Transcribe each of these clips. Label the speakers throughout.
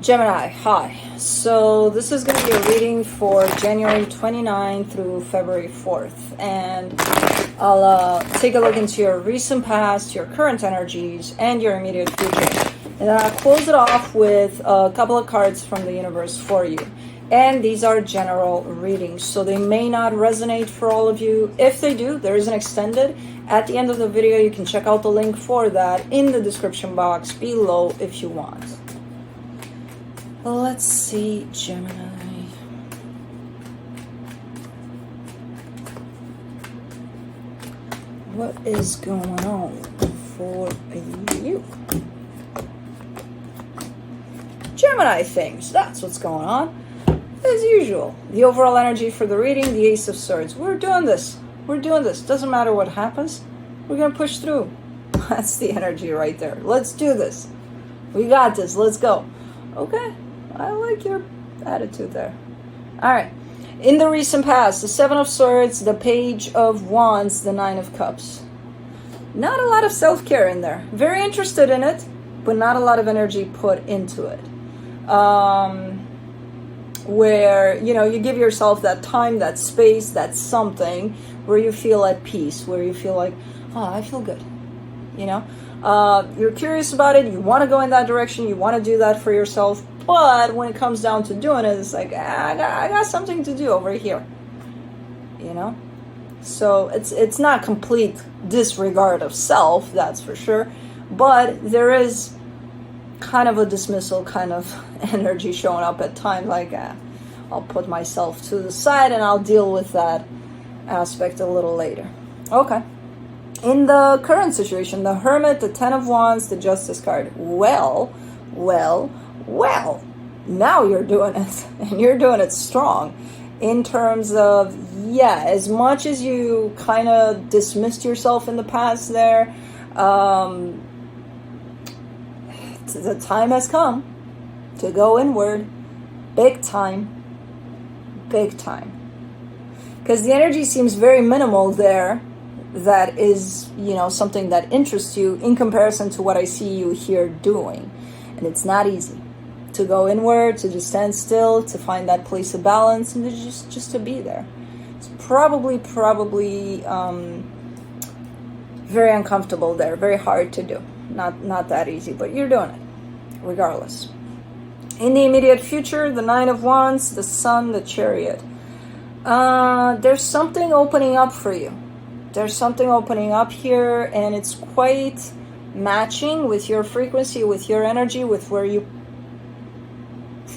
Speaker 1: Gemini, hi. So this is going to be a reading for January 29 through February 4th. And I'll take a look into your recent past, your current energies, and your immediate future. And then I'll close it off with a couple of cards from the universe for you. And these are general readings, so they may not resonate for all of you. If they do, there is an extended. At the end of the video, you can check out the link for that in the description box below if you want. Let's see, Gemini. What is going on for you? Gemini things, that's what's going on. As usual, the overall energy for the reading, the Ace of Swords. We're doing this. We're doing this. Doesn't matter what happens. We're going to push through. That's the energy right there. Let's do this. We got this. Let's go. Okay. I like your attitude there. All right. In the recent past, the Seven of Swords, the Page of Wands, the Nine of Cups. Not a lot of self-care in there. Very interested in it, but not a lot of energy put into it. Where, you give yourself that time, that space, that something where you feel at peace, where you feel like, oh, I feel good. You're curious about it. You want to go in that direction. You want to do that for yourself. But when it comes down to doing it, it's like, I got something to do over here. So it's not complete disregard of self, that's for sure. But there is kind of a dismissal kind of energy showing up at times, like I'll put myself to the side and I'll deal with that aspect a little later. Okay. In the current situation, the Hermit, the Ten of Wands, the Justice card. Well, now you're doing it, and you're doing it strong in terms of, as much as you kind of dismissed yourself in the past there, the time has come to go inward, big time, because the energy seems very minimal there. That is, something that interests you in comparison to what I see you here doing. And it's not easy to go inward, to just stand still, to find that place of balance, and to just to be there. It's probably very uncomfortable there, very hard to do. Not that easy, but you're doing it regardless. In the immediate future, the Nine of Wands, the Sun, the Chariot. There's something opening up for you. There's something opening up here, and it's quite matching with your frequency, with your energy, with where you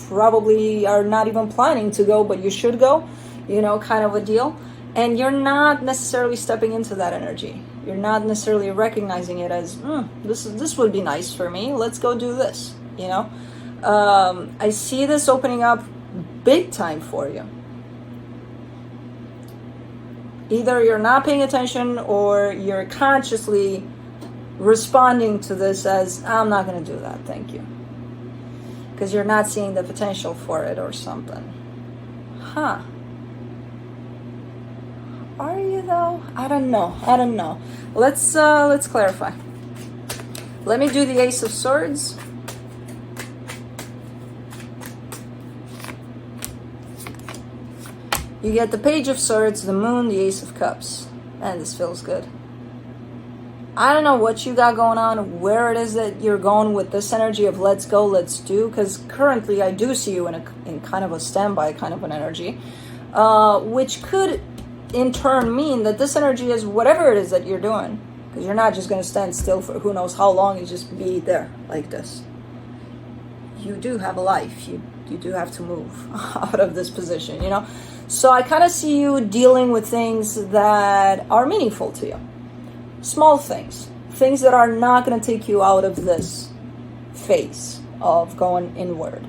Speaker 1: probably are not even planning to go, but you should go, kind of a deal. And you're not necessarily stepping into that energy. You're not necessarily recognizing it as, this would be nice for me. Let's go do this, I see this opening up big time for you. Either you're not paying attention or you're consciously responding to this as, I'm not going to do that, thank you. Because you're not seeing the potential for it or something. Are you though? I don't know. Let's clarify. Let me do the Ace of Swords. You get the Page of Swords, the Moon, the Ace of Cups. And this feels good. I don't know what you got going on, where it is that you're going with this energy of let's go, let's do. Because currently I do see you in kind of a standby kind of an energy. Which could in turn mean that this energy is whatever it is that you're doing. Because you're not just going to stand still for who knows how long. You just be there like this. You do have a life. You do have to move out of this position, So I kind of see you dealing with things that are meaningful to you. Small things that are not going to take you out of this phase of going inward,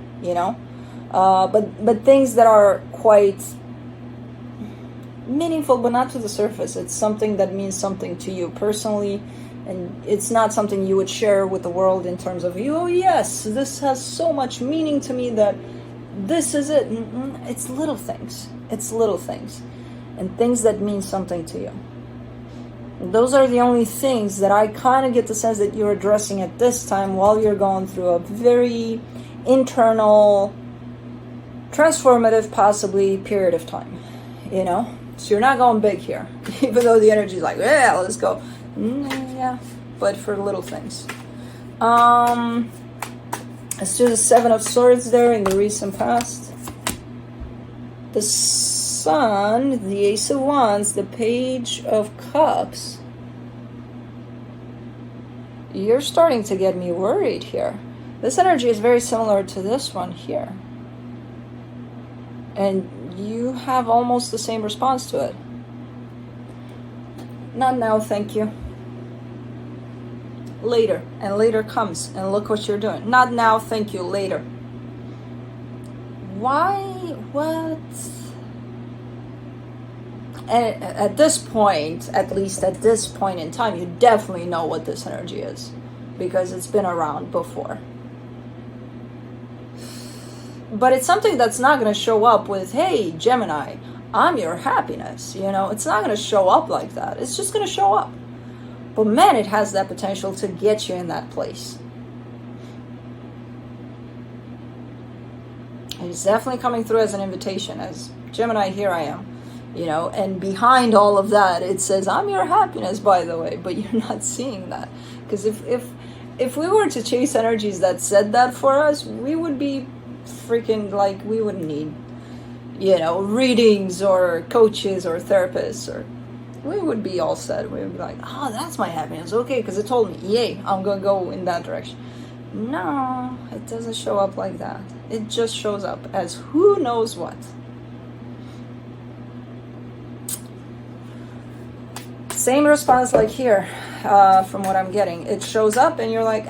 Speaker 1: but things that are quite meaningful, but not to the surface. It's something that means something to you personally, and it's not something you would share with the world in terms of, oh yes, this has so much meaning to me that this is it. It's little things. And things that mean something to you. Those are the only things that I kind of get the sense that you're addressing at this time while you're going through a very internal, transformative, possibly, period of time, you know? So you're not going big here, even though the energy is like, yeah, let's go. Yeah, but for little things. Let's do the Seven of Swords there in the recent past. The Sun, the Ace of Wands, the Page of Cups. You're starting to get me worried here. This energy is very similar to this one here. And you have almost the same response to it. Not now, thank you. Later, and later comes, and look what you're doing. Not now, thank you, later. Why? What? And at this point, at least at this point in time, you definitely know what this energy is, because it's been around before. But it's something that's not going to show up with, hey, Gemini, I'm your happiness. You know, it's not going to show up like that. It's just going to show up. But man, it has that potential to get you in that place. It's definitely coming through as an invitation. As Gemini, here I am. You know, and behind all of that, it says, I'm your happiness, by the way. But you're not seeing that. Because if we were to chase energies that said that for us, we would be freaking, like, we wouldn't need, you know, readings or coaches or therapists, or we would be all set. We would be like, oh, that's my happiness, okay, because it told me, yay, I'm gonna go in that direction. No, it doesn't show up like that. It just shows up as who knows what. Same response like here, from what I'm getting. It shows up and you're like,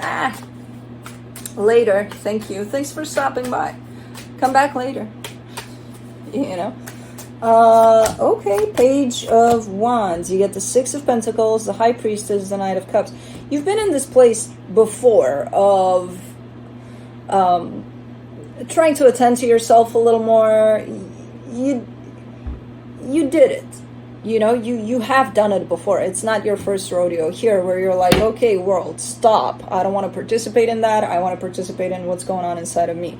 Speaker 1: later, thank you, thanks for stopping by, come back later, you know. Okay, Page of Wands, you get the Six of Pentacles, the High Priestess, the Knight of Cups. You've been in this place before of trying to attend to yourself a little more. You did it. You know, you have done it before. It's not your first rodeo here where you're like, okay, world, stop. I don't want to participate in that. I want to participate in what's going on inside of me.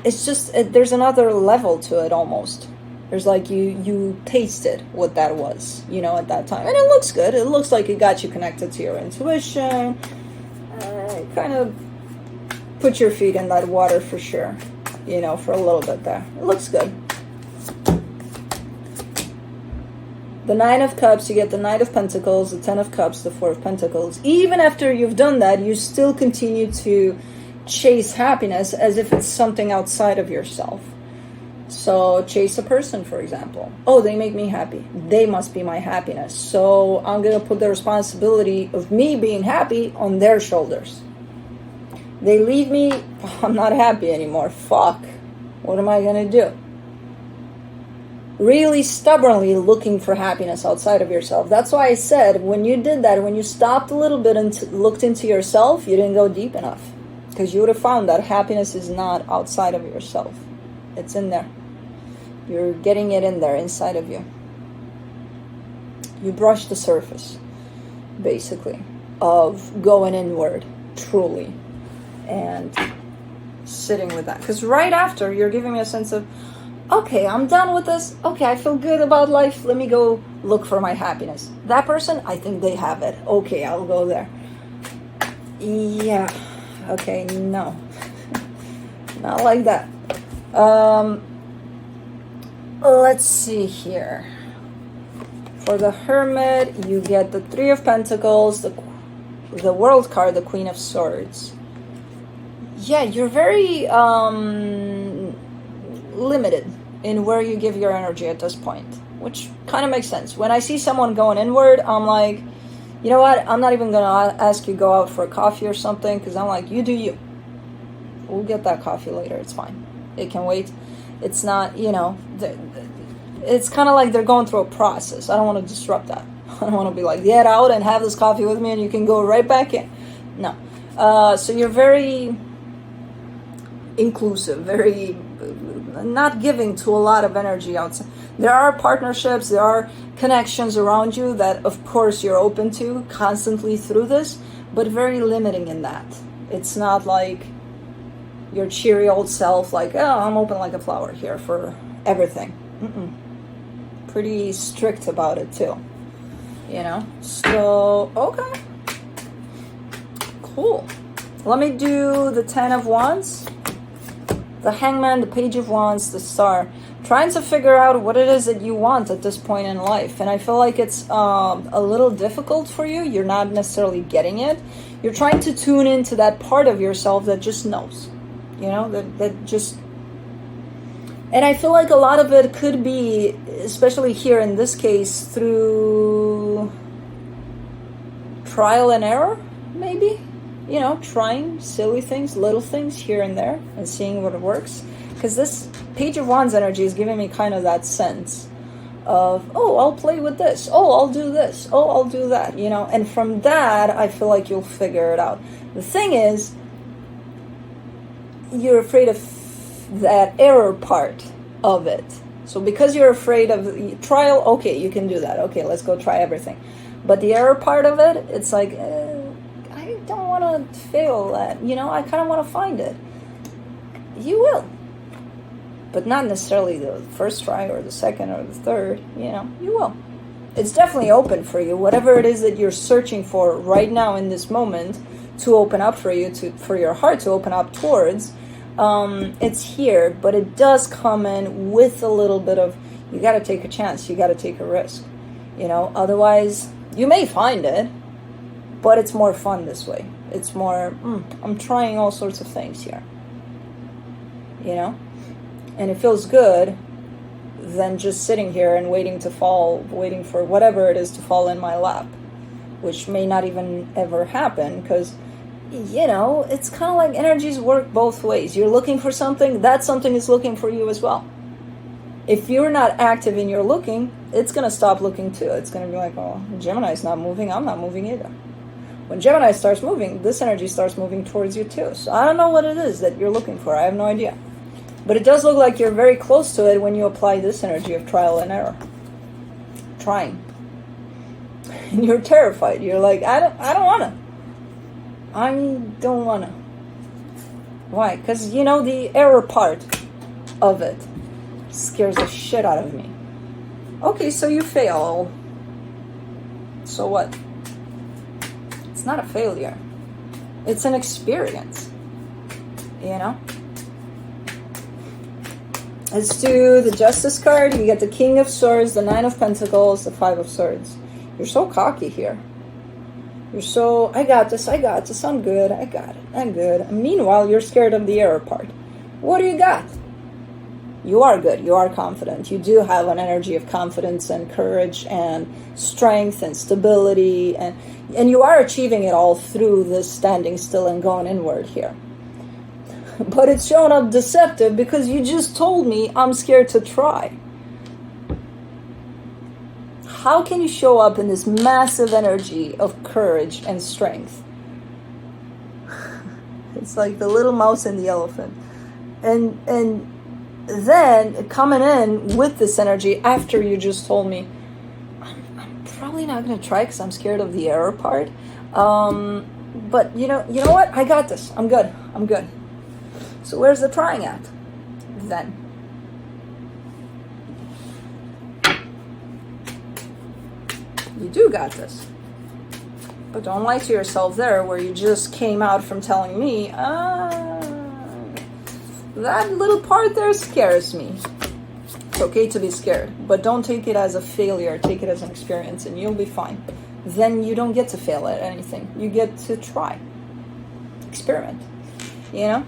Speaker 1: It's just, there's another level to it almost. There's like you tasted what that was, you know, at that time. And it looks good. It looks like it got you connected to your intuition. Kind of put your feet in that water for sure, you know, for a little bit there. It looks good. The Nine of Cups, you get the Knight of Pentacles, the Ten of Cups, the Four of Pentacles. Even after you've done that, you still continue to chase happiness as if it's something outside of yourself. So chase a person, for example. Oh, they make me happy. They must be my happiness. So I'm going to put the responsibility of me being happy on their shoulders. They leave me, I'm not happy anymore. Fuck. What am I going to do? Really stubbornly looking for happiness outside of yourself. That's why I said, when you did that, when you stopped a little bit and looked into yourself, you didn't go deep enough. Because you would have found that happiness is not outside of yourself. It's in there. You're getting it in there, inside of you. You brush the surface, basically, of going inward, truly. And sitting with that. Because right after, you're giving me a sense of, okay, I'm done with this. Okay, I feel good about life. Let me go look for my happiness. That person, I think they have it. Okay, I'll go there. Yeah. Okay, no. Not like that. Let's see here. For the Hermit, you get the Three of Pentacles, the World card, the Queen of Swords. Yeah, you're very limited in where you give your energy at this point, which kind of makes sense. When I see someone going inward, I'm like, you know what? I'm not even going to ask you to go out for a coffee or something, because I'm like, you do you. We'll get that coffee later. It's fine. It can wait. It's not, you know, it's kind of like they're going through a process. I don't want to disrupt that. I don't want to be like, get out and have this coffee with me and you can go right back in. No. So you're very inclusive, very not giving to a lot of energy outside. There are partnerships, there are connections around you that of course you're open to constantly through this, but very limiting in that. It's not like your cheery old self, like, oh, I'm open like a flower here for everything. Pretty strict about it too, you know. So okay, cool. Let me do the 10 of Wands, the Hangman, the Page of Wands, the Star. Trying to figure out what it is that you want at this point in life. And I feel like it's a little difficult for you. You're not necessarily getting it. You're trying to tune into that part of yourself that just knows, you know, that just... And I feel like a lot of it could be, especially here in this case, through trial and error, maybe? You know, trying silly things, little things here and there, and seeing what works. Because this Page of Wands energy is giving me kind of that sense of, oh, I'll play with this. Oh, I'll do this. Oh, I'll do that, you know. And from that, I feel like you'll figure it out. The thing is, you're afraid of that error part of it. So because you're afraid of the trial, okay, you can do that. Okay, let's go try everything. But the error part of it, it's like, I don't want to fail that. You know, I kind of want to find it. You will. But not necessarily the first try or the second or the third, you know, you will. It's definitely open for you. Whatever it is that you're searching for right now in this moment to open up for you, for your heart to open up towards, it's here, but it does come in with a little bit of, you got to take a chance, you got to take a risk, you know, otherwise you may find it, but it's more fun this way. It's more, I'm trying all sorts of things here, you know, and it feels good than just sitting here and waiting for whatever it is to fall in my lap, which may not even ever happen, because, you know, it's kind of like energies work both ways. You're looking for something, that something is looking for you as well. If you're not active in your looking, it's going to stop looking too. It's going to be like, oh, Gemini's not moving, I'm not moving either. When Gemini starts moving, this energy starts moving towards you too. So I don't know what it is that you're looking for. I have no idea. But it does look like you're very close to it when you apply this energy of trial and error. Trying. And you're terrified. You're like, I don't want to. I don't want to. Why? Because, you know, the error part of it scares the shit out of me. Okay, so you fail. So what? It's not a failure. It's an experience. You know? Let's do the Justice card. You get the King of Swords, the Nine of Pentacles, the Five of Swords. You're so cocky here. You're so, I got this, I'm good, I got it, I'm good. And meanwhile, you're scared of the error part. What do you got? You are good, you are confident. You do have an energy of confidence and courage and strength and stability. And you are achieving it all through this standing still and going inward here. But it's showing up deceptive because you just told me I'm scared to try. How can you show up in this massive energy of courage and strength? It's like the little mouse and the elephant. And then coming in with this energy after you just told me, I'm probably not going to try because I'm scared of the error part. But you know what? I got this. I'm good. So where's the trying at then? You do got this. But don't lie to yourself there where you just came out from telling me, that little part there scares me. It's okay to be scared, but don't take it as a failure. Take it as an experience and you'll be fine. Then you don't get to fail at anything. You get to try. Experiment. You know?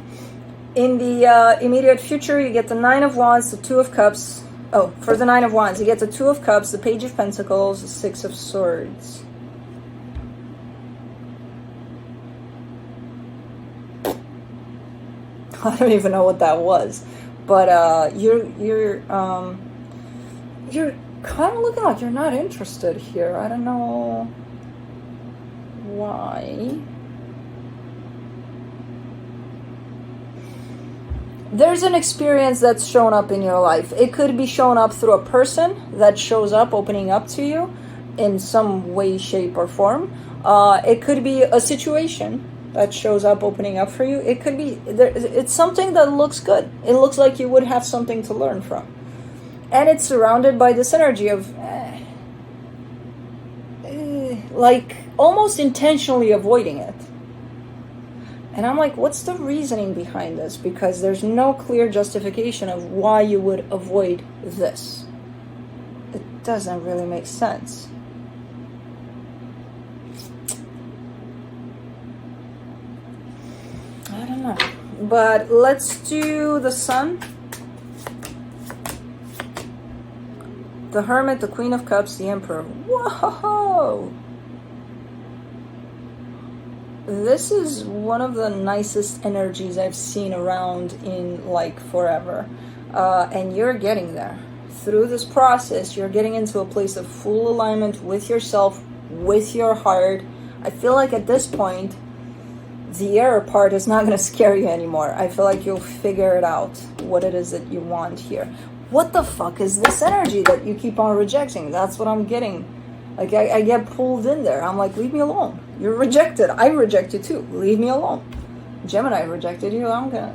Speaker 1: In the immediate future, you get the Nine of Wands, the Two of Cups. Oh, for the Nine of Wands, you get the Two of Cups, the Page of Pentacles, the Six of Swords. I don't even know what that was, but you're kind of looking like you're not interested here. I don't know why. There's an experience that's shown up in your life. It could be shown up through a person that shows up, opening up to you in some way, shape, or form. It could be a situation. that shows up opening up for you. It could be it's something that looks good. It looks like you would have something to learn from, and it's surrounded by this energy of like almost intentionally avoiding it. And I'm like, what's the reasoning behind this? Because there's no clear justification of why you would avoid this. It doesn't really make sense. I don't know. But let's do the Sun, the Hermit, the Queen of Cups, the Emperor. Whoa! This is one of the nicest energies I've seen around in like forever. And you're getting there. Through this process, you're getting into a place of full alignment with yourself, with your heart. I feel like at this point, the error part is not going to scare you anymore. I feel like you'll figure it out, what it is that you want here. What the fuck is this energy that you keep on rejecting? That's what I'm getting. Like, I get pulled in there. I'm like, leave me alone. You're rejected. I reject you too. Leave me alone. Gemini rejected you.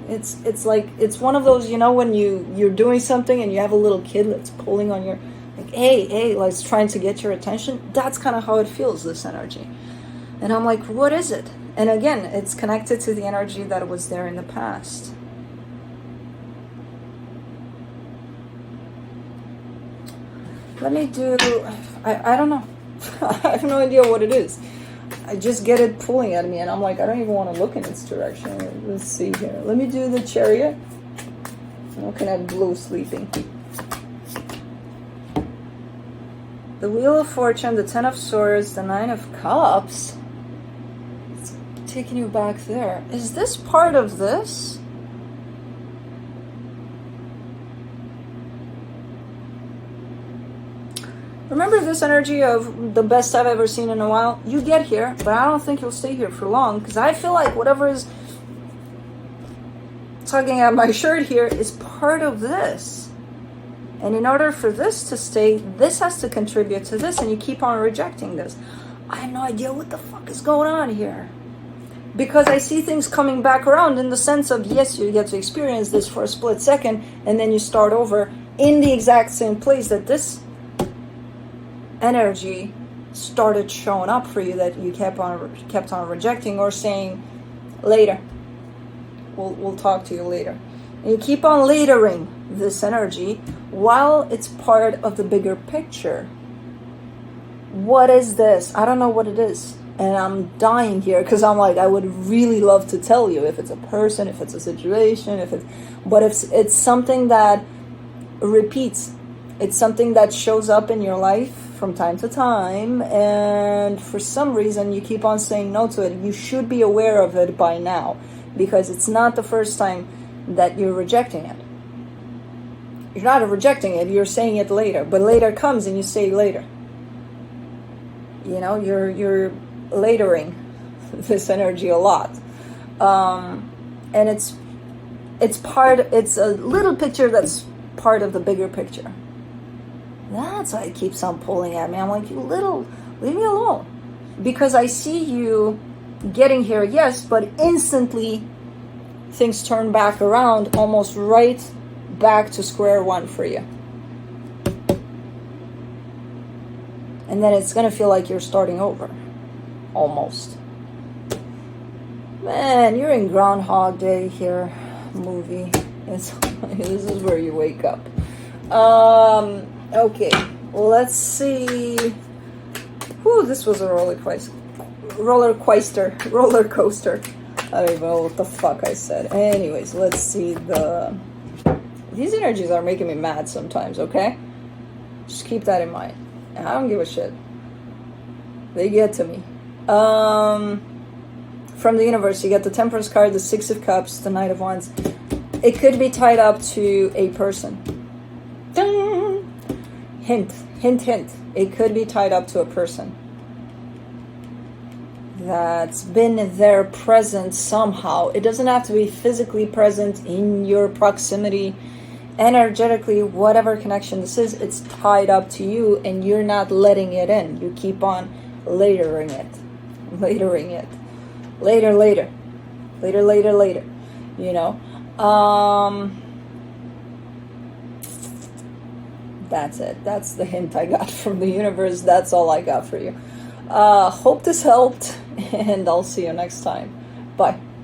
Speaker 1: It's like, it's one of those, you know, when you're doing something and you have a little kid that's pulling on your, like, hey, like, trying to get your attention. That's kind of how it feels, this energy. And I'm like, what is it? And again, it's connected to the energy that was there in the past. Let me do, I don't know. I have no idea what it is. I just get it pulling at me and I'm like, I don't even want to look in its direction. Let's see here. Let me do the Chariot. I'm looking at blue sleeping. The Wheel of Fortune, the Ten of Swords, the Nine of Cups. It's taking you back there. Is this part of this? Remember this energy of the best I've ever seen in a while? You get here, but I don't think you'll stay here for long, because I feel like whatever is tugging at my shirt here is part of this. And in order for this to stay, this has to contribute to this, and you keep on rejecting this. I have no idea what the fuck is going on here. Because I see things coming back around in the sense of, yes, you get to experience this for a split second, and then you start over in the exact same place that this energy started showing up for you, that you kept on rejecting or saying later. We'll talk to you later. And you keep on latering this energy while it's part of the bigger picture. What is this? I don't know what it is. And I'm dying here because I'm like, I would really love to tell you if it's a person, if it's a situation, but if it's something that repeats. It's something that shows up in your life from time to time, and for some reason you keep on saying no to it. You should be aware of it by now, because it's not the first time that you're rejecting it. You're not rejecting it, you're saying it later, but later comes and you say later. You know, you're latering this energy a lot. And it's a little picture that's part of the bigger picture. That's why it keeps on pulling at me. I'm like, leave me alone. Because I see you getting here, yes, but instantly things turn back around, almost right back to square one for you. And then it's going to feel like you're starting over. Almost. Man, you're in Groundhog Day here, movie. This is where you wake up. Okay, let's see. Whew, this was a roller coaster. I don't even know what the fuck I said. Anyways, let's see these energies are making me mad sometimes, okay? Just keep that in mind. I don't give a shit. They get to me. From the universe, you get the Temperance card, the Six of Cups, the Knight of Wands. It could be tied up to a person. Ding! Hint. It could be tied up to a person that's been there present somehow. It doesn't have to be physically present in your proximity. Energetically, whatever connection this is, it's tied up to you and you're not letting it in. You keep on latering it. later, later, later, later, later. You know. That's it. That's the hint I got from the universe. That's all I got for you. Hope this helped, and I'll see you next time. Bye.